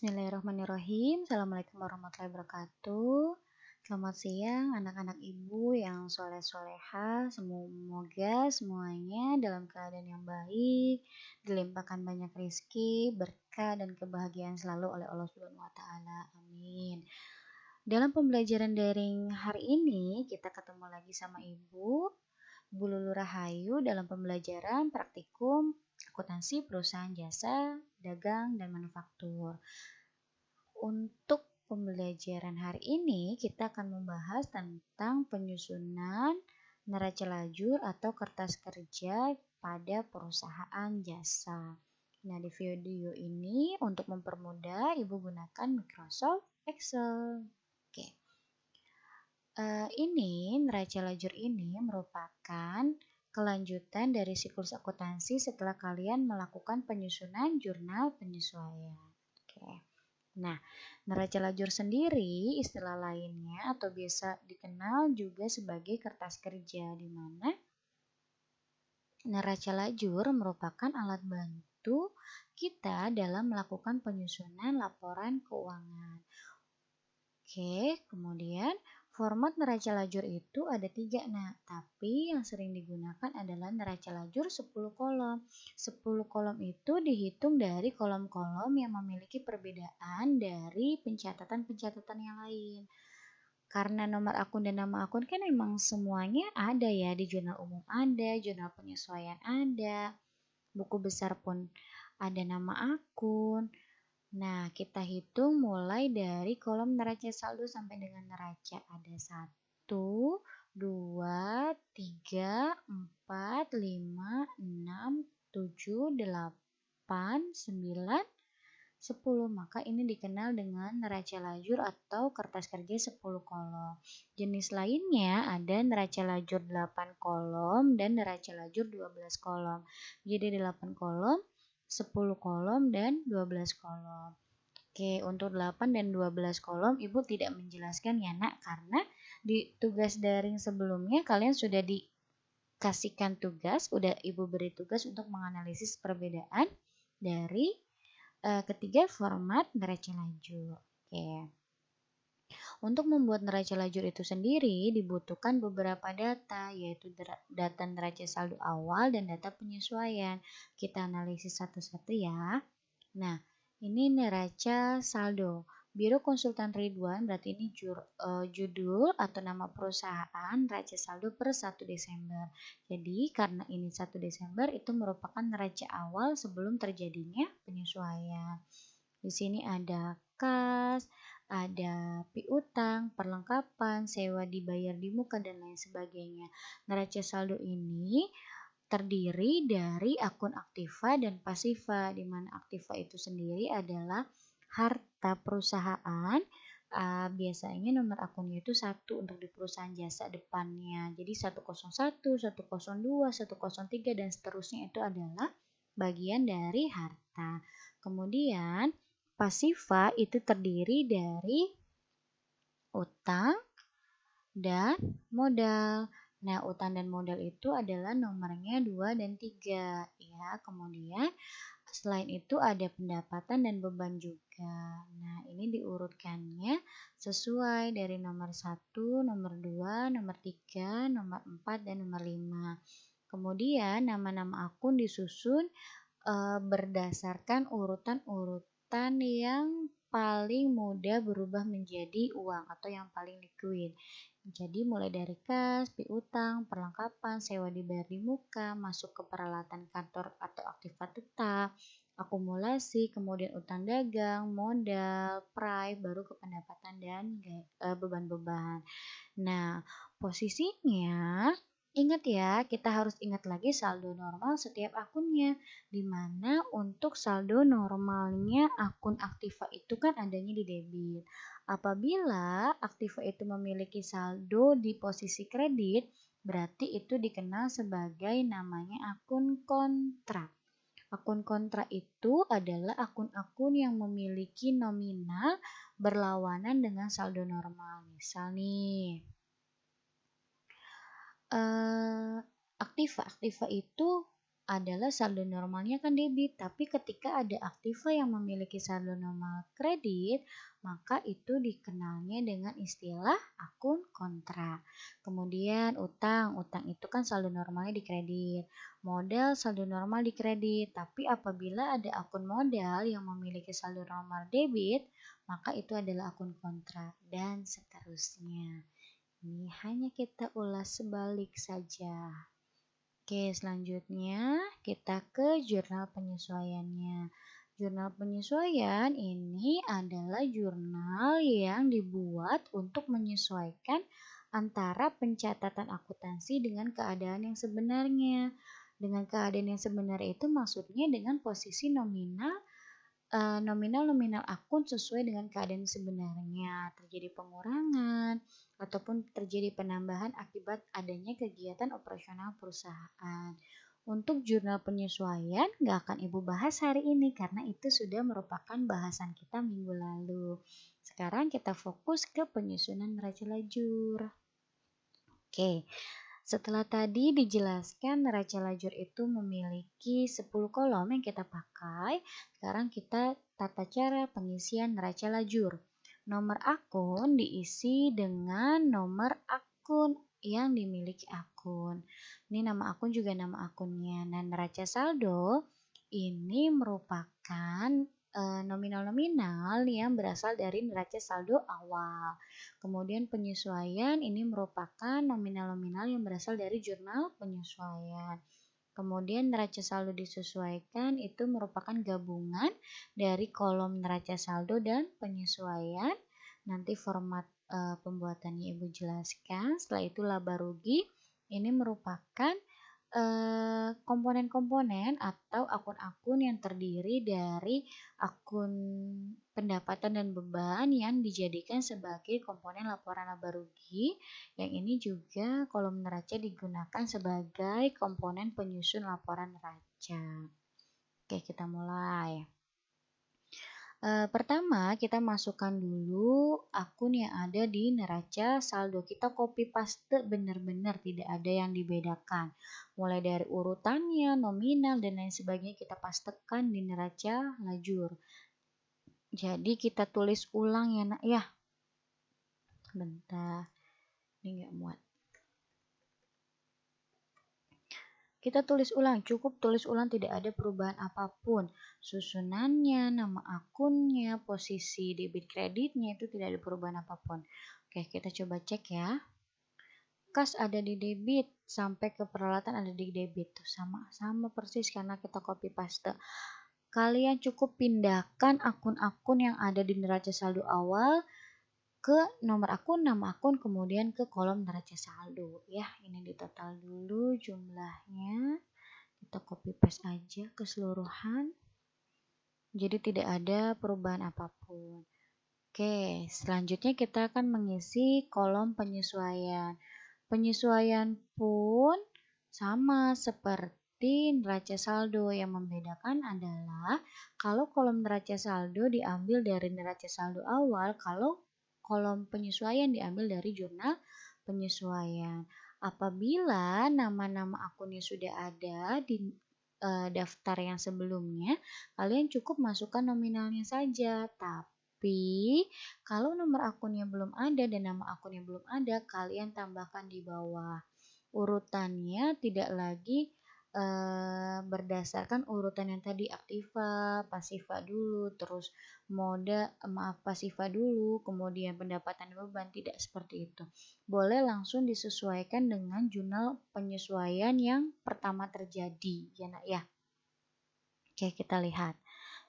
Bismillahirrahmanirrahim. Assalamualaikum warahmatullahi wabarakatuh. Selamat siang anak-anak ibu yang soleh-soleha. Semoga semuanya dalam keadaan yang baik, dilimpahkan banyak rezeki, berkah dan kebahagiaan selalu oleh Allah Subhanahu wa taala. Amin. Dalam pembelajaran daring hari ini, kita ketemu lagi sama Ibu Lulu Rahayu dalam pembelajaran praktikum akuntansi perusahaan jasa, dagang, dan manufaktur. Untuk pembelajaran hari ini, kita akan membahas tentang penyusunan neraca lajur atau kertas kerja pada perusahaan jasa. Nah, di video ini untuk mempermudah, Ibu gunakan Microsoft Excel. Oke. Ini neraca lajur ini merupakan kelanjutan dari siklus akuntansi setelah kalian melakukan penyusunan jurnal penyesuaian. Oke. Nah, neraca lajur sendiri istilah lainnya atau biasa dikenal juga sebagai kertas kerja, di mana neraca lajur merupakan alat bantu kita dalam melakukan penyusunan laporan keuangan. Oke, kemudian format neraca lajur itu ada 3, tapi yang sering digunakan adalah neraca lajur 10 kolom. 10 kolom itu dihitung dari kolom-kolom yang memiliki perbedaan dari pencatatan-pencatatan yang lain. Karena nomor akun dan nama akun kan memang semuanya ada ya, di jurnal umum ada, jurnal penyesuaian ada, buku besar pun ada nama akun. Nah, kita hitung mulai dari kolom neraca saldo sampai dengan neraca. Ada 1, 2, 3, 4, 5, 6, 7, 8, 9, 10. Maka ini dikenal dengan neraca lajur atau kertas kerja 10 kolom. Jenis lainnya ada neraca lajur 8 kolom dan neraca lajur 12 kolom. Jadi 8 kolom, 10 kolom, dan 12 kolom. Oke, untuk 8 dan 12 kolom Ibu tidak menjelaskan ya nak, karena di tugas daring sebelumnya kalian sudah dikasihkan tugas, udah Ibu beri tugas untuk menganalisis perbedaan dari ketiga format neraca lajur. Oke. Untuk membuat neraca lajur itu sendiri dibutuhkan beberapa data, yaitu data neraca saldo awal dan data penyesuaian. Kita analisis satu-satu ya. Nah, ini neraca saldo. Biro Konsultan Ridwan, berarti ini judul atau nama perusahaan neraca saldo per 1 Desember. Jadi karena ini 1 Desember itu merupakan neraca awal sebelum terjadinya penyesuaian. Di sini ada kas, ada piutang, perlengkapan, sewa dibayar di muka, dan lain sebagainya. Neraca saldo ini terdiri dari akun aktiva dan pasiva, di mana aktiva itu sendiri adalah harta perusahaan. Biasanya nomor akunnya itu 1 untuk di perusahaan jasa depannya. Jadi 101, 102, 103 dan seterusnya itu adalah bagian dari harta. Kemudian pasiva itu terdiri dari utang dan modal. Nah, utang dan modal itu adalah nomornya 2 dan 3 ya. Kemudian selain itu ada pendapatan dan beban juga. Nah, ini diurutkannya sesuai dari nomor 1, nomor 2, nomor 3, nomor 4, dan nomor 5. Kemudian nama-nama akun disusun berdasarkan urutan-urutan yang paling mudah berubah menjadi uang atau yang paling liquid. Jadi mulai dari kas, piutang, perlengkapan, sewa dibayar di muka, masuk ke peralatan kantor atau aktiva tetap, akumulasi, kemudian utang dagang, modal, price, baru ke pendapatan dan beban-beban. Nah, posisinya ingat ya, kita harus ingat lagi saldo normal setiap akunnya. Di mana untuk saldo normalnya akun aktiva itu kan adanya di debit. Apabila aktiva itu memiliki saldo di posisi kredit, berarti itu dikenal sebagai namanya akun kontrak. Akun kontrak itu adalah akun-akun yang memiliki nominal berlawanan dengan saldo normal. Misal nih, aktiva itu adalah saldo normalnya kan debit, tapi ketika ada aktiva yang memiliki saldo normal kredit, maka itu dikenalnya dengan istilah akun kontra. Kemudian utang itu kan saldo normalnya di kredit, modal saldo normal di kredit, tapi apabila ada akun modal yang memiliki saldo normal debit, maka itu adalah akun kontra, dan seterusnya. Ini hanya kita ulas sebalik saja. Oke, selanjutnya kita ke jurnal penyesuaiannya. Jurnal penyesuaian ini adalah jurnal yang dibuat untuk menyesuaikan antara pencatatan akuntansi dengan keadaan yang sebenarnya. Dengan keadaan yang sebenarnya itu maksudnya dengan posisi nominal akun sesuai dengan keadaan sebenarnya, terjadi pengurangan ataupun terjadi penambahan akibat adanya kegiatan operasional perusahaan. Untuk jurnal penyesuaian nggak akan Ibu bahas hari ini karena itu sudah merupakan bahasan kita minggu lalu. Sekarang kita fokus ke penyusunan neraca lajur. Oke, setelah tadi dijelaskan neraca lajur itu memiliki 10 kolom yang kita pakai, sekarang kita tata cara pengisian neraca lajur. Nomor akun diisi dengan nomor akun yang dimiliki akun. Ini nama akun juga nama akunnya. Nah, neraca saldo ini merupakan nominal-nominal yang berasal dari neraca saldo awal. Kemudian penyesuaian ini merupakan nominal-nominal yang berasal dari jurnal penyesuaian. Kemudian neraca saldo disesuaikan itu merupakan gabungan dari kolom neraca saldo dan penyesuaian. Nanti format pembuatannya Ibu jelaskan. Setelah itu laba rugi ini merupakan komponen-komponen atau akun-akun yang terdiri dari akun pendapatan dan beban yang dijadikan sebagai komponen laporan laba rugi. Yang ini juga kolom neraca digunakan sebagai komponen penyusun laporan neraca. Oke, kita mulai. Pertama, kita masukkan dulu akun yang ada di neraca saldo. Kita copy paste benar-benar tidak ada yang dibedakan. Mulai dari urutannya, nominal, dan lain sebagainya kita pastekan di neraca lajur. Jadi kita tulis ulang ya nak ya. Bentar, ini nggak muat. Kita tulis ulang, cukup tulis ulang, tidak ada perubahan apapun. Susunannya, nama akunnya, posisi debit kreditnya itu tidak ada perubahan apapun. Oke, kita coba cek ya. Kas ada di debit, sampai ke peralatan ada di debit. Sama persis karena kita copy paste. Kalian cukup pindahkan akun-akun yang ada di neraca saldo awal ke nomor akun, nama akun, kemudian ke kolom neraca saldo. Ya, ini ditotal dulu jumlahnya. Kita copy paste aja keseluruhan. Jadi tidak ada perubahan apapun. Oke, selanjutnya kita akan mengisi kolom penyesuaian. Penyesuaian pun sama seperti neraca saldo. Yang membedakan adalah kalau kolom neraca saldo diambil dari neraca saldo awal, kalau kolom penyesuaian diambil dari jurnal penyesuaian. Apabila nama-nama akunnya sudah ada di daftar yang sebelumnya, kalian cukup masukkan nominalnya saja. Tapi kalau nomor akunnya belum ada dan nama akunnya belum ada, kalian tambahkan di bawah. Urutannya tidak lagi berdasarkan urutan yang tadi, aktiva, pasiva dulu, terus pasiva dulu, kemudian pendapatan beban, tidak seperti itu. Boleh langsung disesuaikan dengan jurnal penyesuaian yang pertama terjadi, ya nak ya. Oke, kita lihat.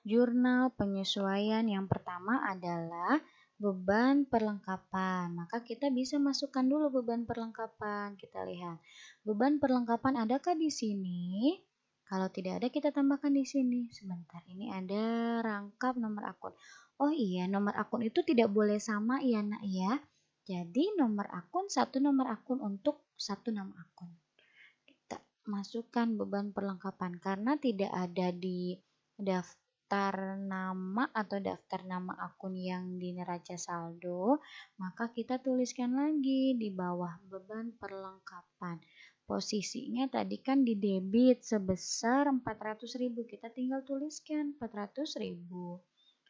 Jurnal penyesuaian yang pertama adalah beban perlengkapan. Maka kita bisa masukkan dulu beban perlengkapan. Kita lihat. Beban perlengkapan adakah di sini? Kalau tidak ada kita tambahkan di sini. Sebentar, ini ada rangkap nomor akun. Oh iya, nomor akun itu tidak boleh sama ya nak ya. Jadi nomor akun satu nomor akun untuk satu nama akun. Kita masukkan beban perlengkapan karena tidak ada di daftar nama atau daftar nama akun yang di neraca saldo, maka kita tuliskan lagi di bawah beban perlengkapan. Posisinya tadi kan di debit sebesar 400.000. Kita tinggal tuliskan 400.000.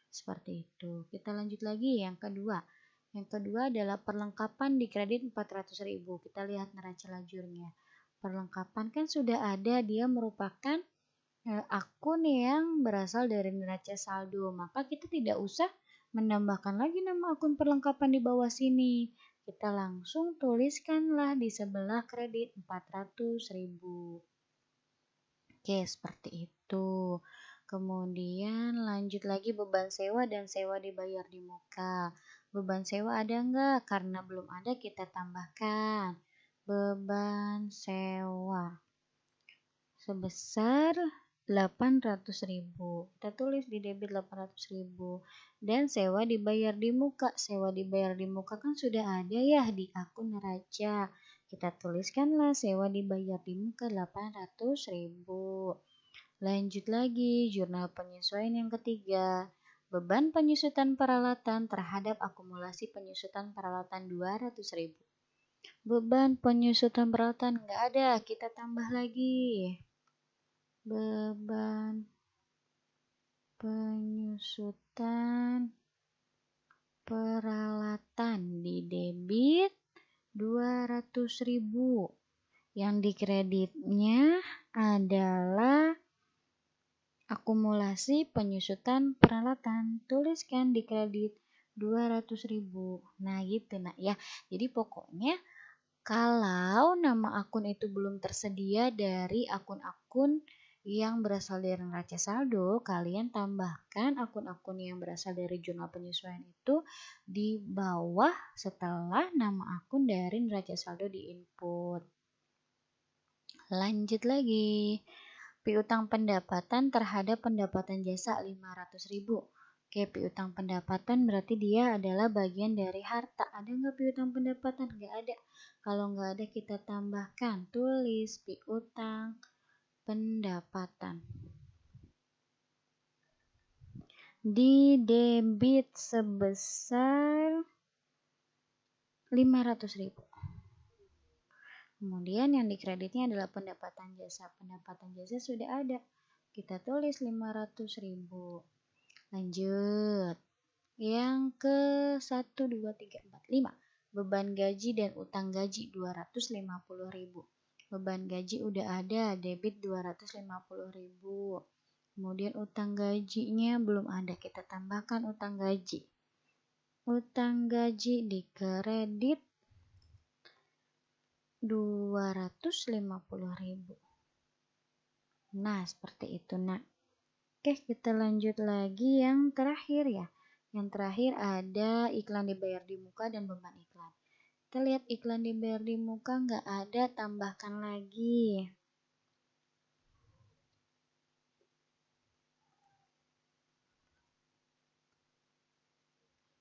Seperti itu. Kita lanjut lagi yang kedua. Yang kedua adalah perlengkapan di kredit 400.000. Kita lihat neraca lajurnya. Perlengkapan kan sudah ada, dia merupakan akun yang berasal dari neraca saldo. Maka kita tidak usah menambahkan lagi nama akun perlengkapan di bawah sini. Kita langsung tuliskanlah di sebelah kredit 400.000. Oke, seperti itu. Kemudian lanjut lagi beban sewa dan sewa dibayar di muka. Beban sewa ada enggak? Karena belum ada kita tambahkan. Beban sewa sebesar 800.000. Kita tulis di debit 800.000. Dan sewa dibayar di muka. Sewa dibayar di muka kan sudah ada ya di akun neraca. Kita tuliskanlah sewa dibayar di muka 800.000. Lanjut lagi, jurnal penyesuaian yang ketiga. Beban penyusutan peralatan terhadap akumulasi penyusutan peralatan 200.000. Beban penyusutan peralatan nggak ada, kita tambah lagi. Beban penyusutan peralatan di debit 200.000. Yang di kreditnya adalah akumulasi penyusutan peralatan. Tuliskan di kredit 200.000. Nah gitu nak ya. Jadi pokoknya kalau nama akun itu belum tersedia dari akun-akun yang berasal dari neraca saldo, kalian tambahkan akun-akun yang berasal dari jurnal penyesuaian itu di bawah setelah nama akun dari neraca saldo di input. Lanjut lagi. Piutang pendapatan terhadap pendapatan jasa 500.000. Oke, piutang pendapatan berarti dia adalah bagian dari harta. Ada nggak piutang pendapatan? Nggak ada. Kalau nggak ada kita tambahkan, tulis piutang pendapatan. Di debit sebesar 500.000. Kemudian yang dikreditnya adalah pendapatan jasa. Pendapatan jasa sudah ada. Kita tulis 500.000. Lanjut. Yang ke 1, 2, 3, 4, 5. Beban gaji dan utang gaji 250.000. Beban gaji udah ada, debit 250.000. Kemudian utang gajinya belum ada, kita tambahkan utang gaji. Utang gaji di kredit 250.000. Nah, seperti itu, Nak. Oke, kita lanjut lagi yang terakhir ya. Yang terakhir ada iklan dibayar di muka dan beban iklan. Kita lihat iklan dibayar di muka nggak ada, tambahkan lagi.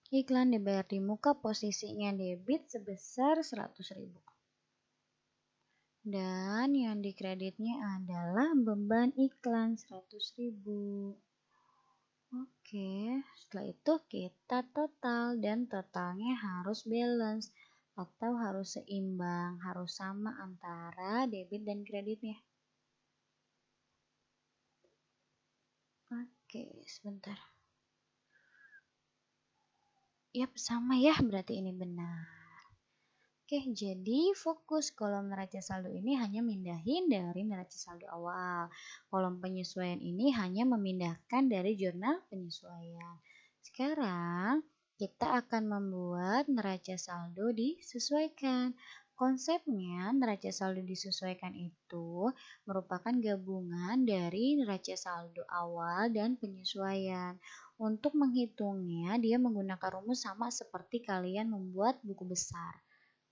Iklan dibayar di muka posisinya debit sebesar 100.000. Dan yang dikreditnya adalah beban iklan 100.000. Oke, setelah itu kita total dan totalnya harus balance atau harus seimbang, harus sama antara debit dan kreditnya. Oke, sebentar. Yap, sama ya, berarti ini benar. Oke, jadi fokus kolom neraca saldo ini hanya mindahin dari neraca saldo awal. Kolom penyesuaian ini hanya memindahkan dari jurnal penyesuaian. Sekarang kita akan membuat neraca saldo disesuaikan. Konsepnya neraca saldo disesuaikan itu merupakan gabungan dari neraca saldo awal dan penyesuaian. Untuk menghitungnya, dia menggunakan rumus sama seperti kalian membuat buku besar.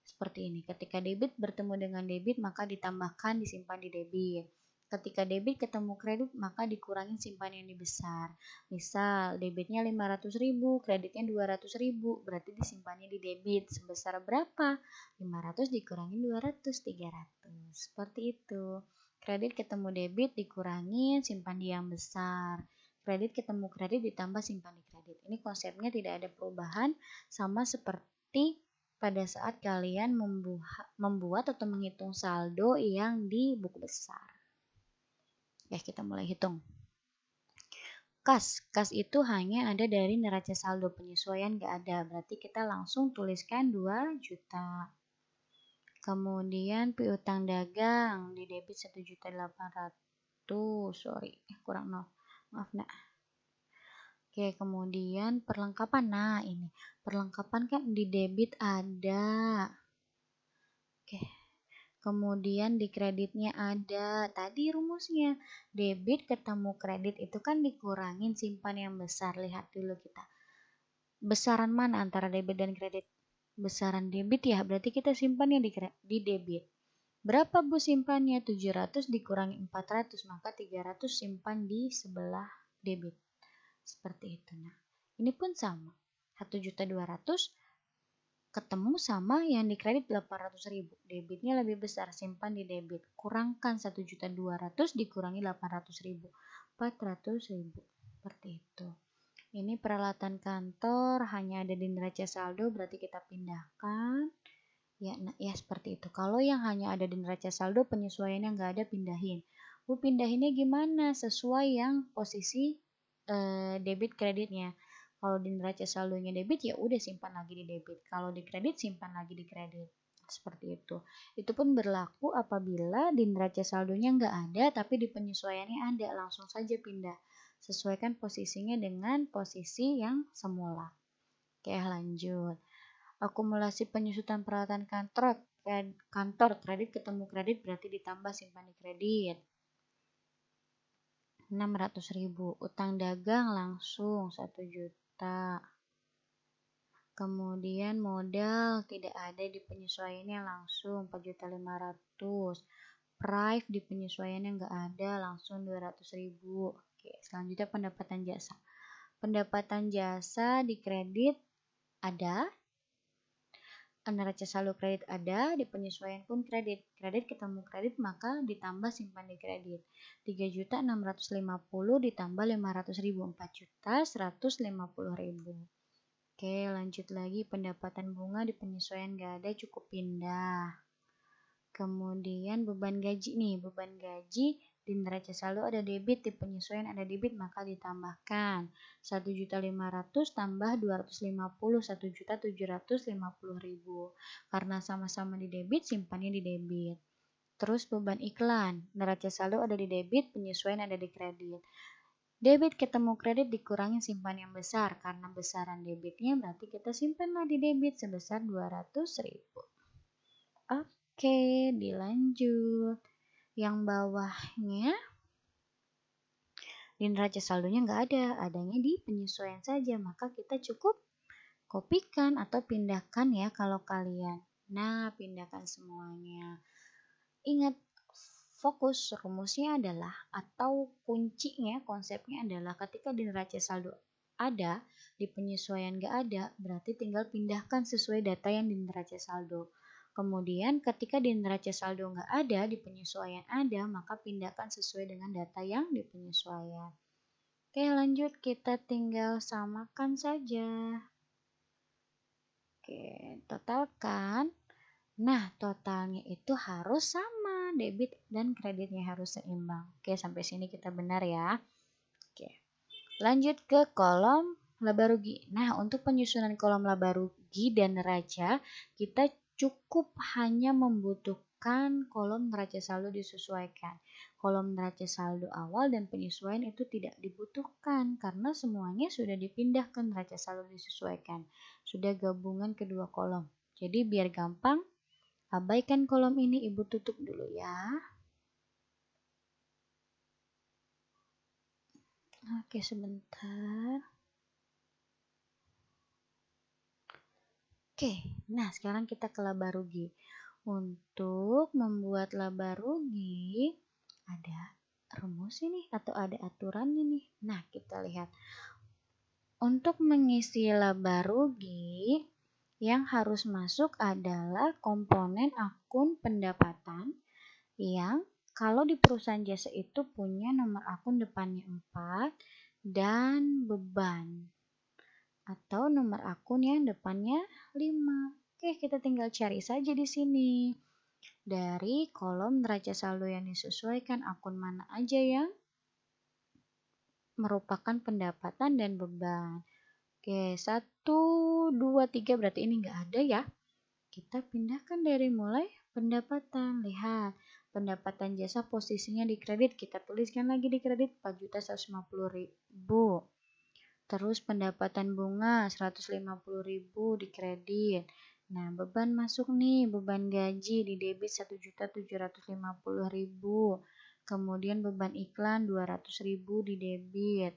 Seperti ini, ketika debit bertemu dengan debit maka ditambahkan disimpan di debit. Ketika debit ketemu kredit maka dikurangi simpan yang besar. Misal debitnya 500.000, kreditnya 200.000, berarti disimpannya di debit sebesar berapa? 500 dikurangi 200, 300. Seperti itu. Kredit ketemu debit dikurangi simpan di yang besar. Kredit ketemu kredit ditambah simpan di kredit. Ini konsepnya tidak ada perubahan, sama seperti pada saat kalian membuat atau menghitung saldo yang di buku besar. Ya, kita mulai hitung. Kas itu hanya ada dari neraca saldo, penyesuaian nggak ada, berarti kita langsung tuliskan 2 juta. Kemudian piutang dagang di debit 1.800.000, sorry, kurang 0, maaf nak. Oke, kemudian perlengkapan, nah ini, perlengkapan kan di debit ada. Oke, kemudian di kreditnya ada, tadi rumusnya, debit ketemu kredit itu kan dikurangin simpan yang besar, lihat dulu kita. Besaran mana antara debit dan kredit? Besaran debit ya, berarti kita simpannya di debit. Berapa Bu simpannya? 700 dikurangi 400, maka 300 simpan di sebelah debit. Seperti itu. Nah, ini pun sama. 1.200.000 ketemu sama yang di kredit 800.000. Debitnya lebih besar, simpan di debit. Kurangkan 1.200.000 dikurangi 800.000. 400.000. Seperti itu. Ini peralatan kantor hanya ada di neraca saldo, berarti kita pindahkan. Ya, nah, ya seperti itu. Kalau yang hanya ada di neraca saldo, penyesuaiannya nggak ada, pindahin. Bu, pindahinnya gimana? Sesuai yang posisi debit kreditnya. Kalau di neraca saldonya debit, ya udah simpan lagi di debit. Kalau di kredit, simpan lagi di kredit. Seperti itu. Itu pun berlaku apabila di neraca saldonya nggak ada, tapi di penyesuaiannya ada. Langsung saja pindah. Sesuaikan posisinya dengan posisi yang semula. Oke, lanjut. Akumulasi penyusutan peralatan kantor kredit ketemu kredit berarti ditambah simpan di kredit. 600.000. Utang dagang langsung 1 juta. Kemudian modal tidak ada di penyesuaiannya langsung 4.500.000. Prive di penyesuaiannya nggak ada langsung 200.000. Oke, selanjutnya pendapatan jasa. Pendapatan jasa di kredit ada, neraca saldo kredit ada, di penyesuaian pun kredit. Kredit ketemu kredit maka ditambah simpan di kredit. 3.650.000 ditambah 500.000, 4.150.000. Oke, lanjut lagi, pendapatan bunga di penyesuaian nggak ada, cukup pindah. Kemudian beban gaji nih, beban gaji di neraca saldo ada debit, di penyesuaian ada debit, maka ditambahkan 1.500.000 tambah 250, 1.750.000. Karena sama-sama di debit, simpannya di debit. Terus beban iklan, neraca saldo ada di debit, penyesuaian ada di kredit. Debit ketemu kredit dikurangi simpan yang besar, karena besaran debitnya berarti kita simpanlah di debit sebesar 200.000. Oke, dilanjut. Yang bawahnya di neraca saldonya nggak ada, adanya di penyesuaian saja, maka kita cukup kopikan atau pindahkan ya kalau kalian. Nah, pindahkan semuanya. Ingat, fokus rumusnya adalah atau kuncinya, konsepnya adalah ketika di neraca saldo ada, di penyesuaian nggak ada, berarti tinggal pindahkan sesuai data yang di neraca saldo. Kemudian ketika di neraca saldo nggak ada, di penyesuaian ada, maka pindahkan sesuai dengan data yang di penyesuaian. Oke, lanjut, kita tinggal samakan saja. Oke, totalkan. Nah, totalnya itu harus sama, debit dan kreditnya harus seimbang. Oke, sampai sini kita benar ya. Oke, lanjut ke kolom laba rugi. Nah, untuk penyusunan kolom laba rugi dan neraca, kita cukup hanya membutuhkan kolom neraca saldo disesuaikan. Kolom neraca saldo awal dan penyesuaian itu tidak dibutuhkan karena semuanya sudah dipindah ke neraca saldo disesuaikan. Sudah gabungan kedua kolom. Jadi biar gampang, abaikan kolom ini, Ibu tutup dulu ya. Oke, sebentar. Oke, nah sekarang kita ke laba rugi. Untuk membuat laba rugi, ada rumus ini atau ada aturannya nih. Nah, kita lihat. Untuk mengisi laba rugi, yang harus masuk adalah komponen akun pendapatan yang kalau di perusahaan jasa itu punya nomor akun depannya 4 dan beban. Atau nomor akun yang depannya 5. Oke, kita tinggal cari saja di sini. Dari kolom neraca saldo yang disesuaikan, akun mana aja yang merupakan pendapatan dan beban. Oke, 1, 2, 3 berarti ini nggak ada ya. Kita pindahkan dari mulai pendapatan. Lihat, pendapatan jasa posisinya di kredit. Kita tuliskan lagi di kredit 4.150.000. Terus pendapatan bunga 150.000 di kredit. Nah, beban masuk nih, beban gaji di debit 1.750.000. Kemudian beban iklan 200.000 di debit.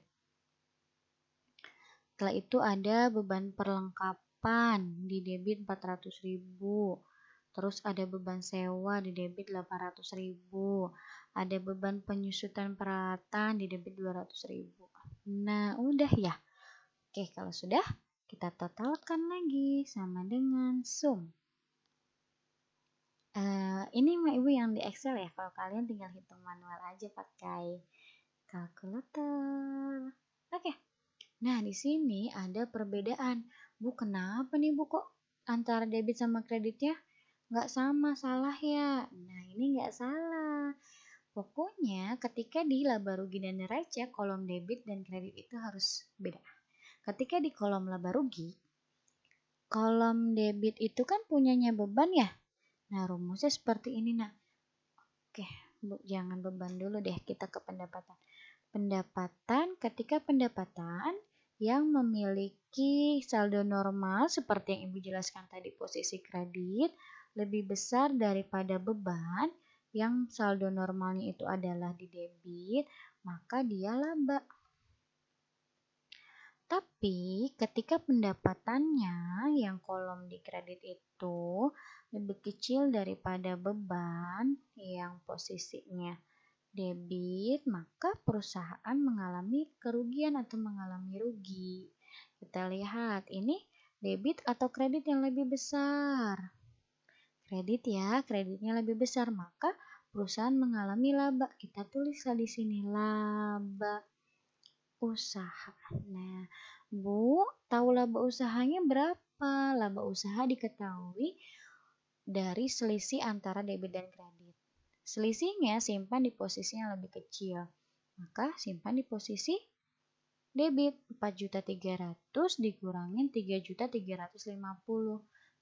Setelah itu ada beban perlengkapan di debit 400.000. Terus ada beban sewa di debit 800.000. Ada beban penyusutan peralatan di debit 200.000. Nah, udah ya. Oke, kalau sudah, kita totalkan lagi sama dengan sum. Ini mah Ibu yang di Excel ya. Kalau kalian tinggal hitung manual aja pakai kalkulator. Oke. Nah, di sini ada perbedaan. Bu, kenapa nih Bu kok antara debit sama kreditnya nggak sama, salah ya? Nah, ini nggak salah. Pokoknya ketika di laba rugi dan neraca, kolom debit dan kredit itu harus beda. Ketika di kolom laba rugi, kolom debit itu kan punyanya beban ya? Nah, rumusnya seperti ini, nah. Oke, Bu, jangan beban dulu deh, kita ke pendapatan. Pendapatan, ketika pendapatan yang memiliki saldo normal seperti yang Ibu jelaskan tadi posisi kredit lebih besar daripada beban yang saldo normalnya itu adalah di debit, maka dia laba. Tapi ketika pendapatannya yang kolom di kredit itu lebih kecil daripada beban yang posisinya debit, maka perusahaan mengalami kerugian atau mengalami rugi. Kita lihat ini debit atau kredit yang lebih besar. Kredit ya, kreditnya lebih besar, maka perusahaan mengalami laba. Kita tulislah di sini laba usaha. Nah, Bu, tahu laba usahanya berapa? Laba usaha diketahui dari selisih antara debit dan kredit. Selisihnya simpan di posisi yang lebih kecil. Maka simpan di posisi debit 4.300.000 dikurangin 3.350.000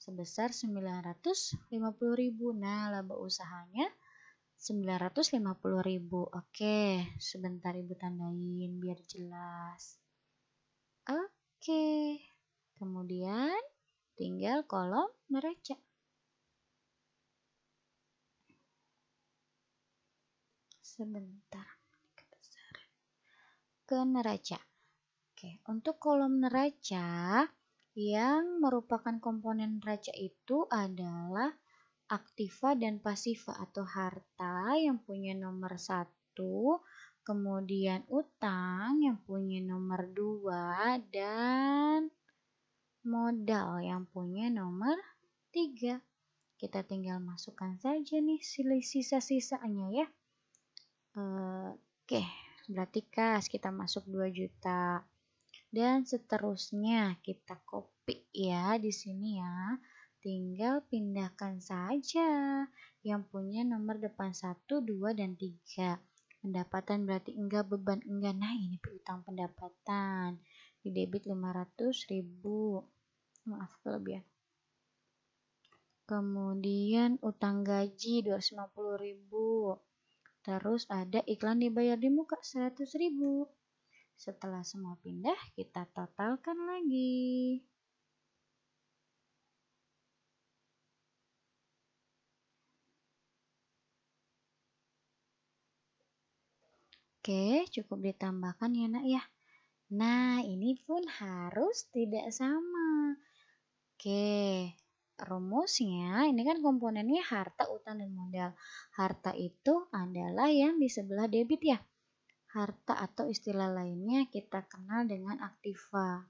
sebesar 950.000. Nah, laba usahanya 950.000. Oke, sebentar Ibu tandain biar jelas. Oke, kemudian tinggal kolom neraca. Sebentar, ke neraca. Oke, untuk kolom neraca yang merupakan komponen neraca itu adalah aktiva dan pasiva atau harta yang punya nomor 1, kemudian utang yang punya nomor 2, dan modal yang punya nomor 3. Kita tinggal masukkan saja nih sisa-sisanya ya. Oke, berarti kas kita masuk 2 juta. Dan seterusnya kita copy ya di sini ya. Tinggal pindahkan saja yang punya nomor depan 1, 2, dan 3. Pendapatan berarti enggak, beban enggak. Nah, ini piutang pendapatan. Di debit 500.000. Maaf kelebihan. Kemudian utang gaji 250.000. Terus ada iklan dibayar di muka 100.000. Setelah semua pindah, kita totalkan lagi. Oke, cukup ditambahkan ya nak ya. Nah, ini pun harus tidak sama. Oke, rumusnya ini kan komponennya harta, utang, dan modal. Harta itu adalah yang di sebelah debit ya. Harta atau istilah lainnya kita kenal dengan aktiva.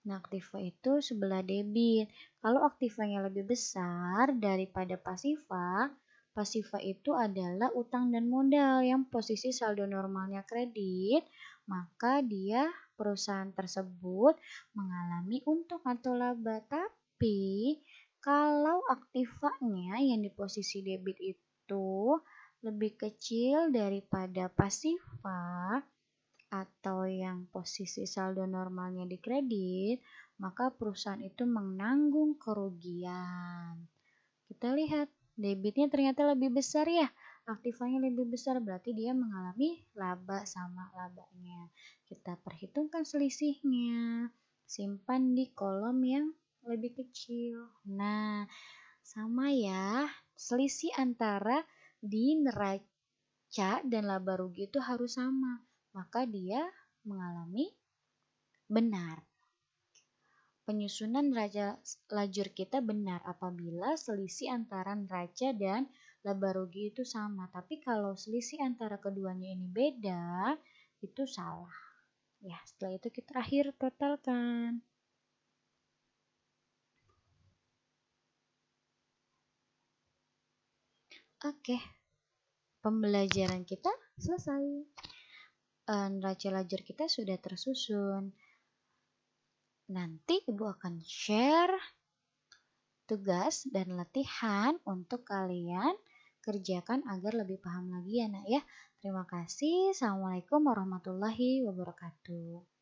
Nah, aktiva itu sebelah debit. Kalau aktivanya lebih besar daripada pasiva, pasiva itu adalah utang dan modal yang posisi saldo normalnya kredit, maka dia perusahaan tersebut mengalami untung atau laba. Tapi Kalau aktivanya yang di posisi debit itu lebih kecil daripada pasifa atau yang posisi saldo normalnya di kredit, maka perusahaan itu menanggung kerugian. Kita lihat debitnya ternyata lebih besar ya, aktivanya lebih besar, berarti dia mengalami laba sama labanya. Kita perhitungkan selisihnya, simpan di kolom yang lebih kecil. Nah, sama ya, selisih antara di neraca dan laba rugi itu harus sama, maka dia mengalami benar. Penyusunan neraca lajur kita benar apabila selisih antara neraca dan laba rugi itu sama. Tapi kalau selisih antara keduanya ini beda, itu salah. Ya, setelah itu kita akhir totalkan. Oke, pembelajaran kita selesai. Neraca lajur kita sudah tersusun. Nanti Ibu akan share tugas dan latihan untuk kalian kerjakan agar lebih paham lagi ya nak ya. Terima kasih. Assalamualaikum warahmatullahi wabarakatuh.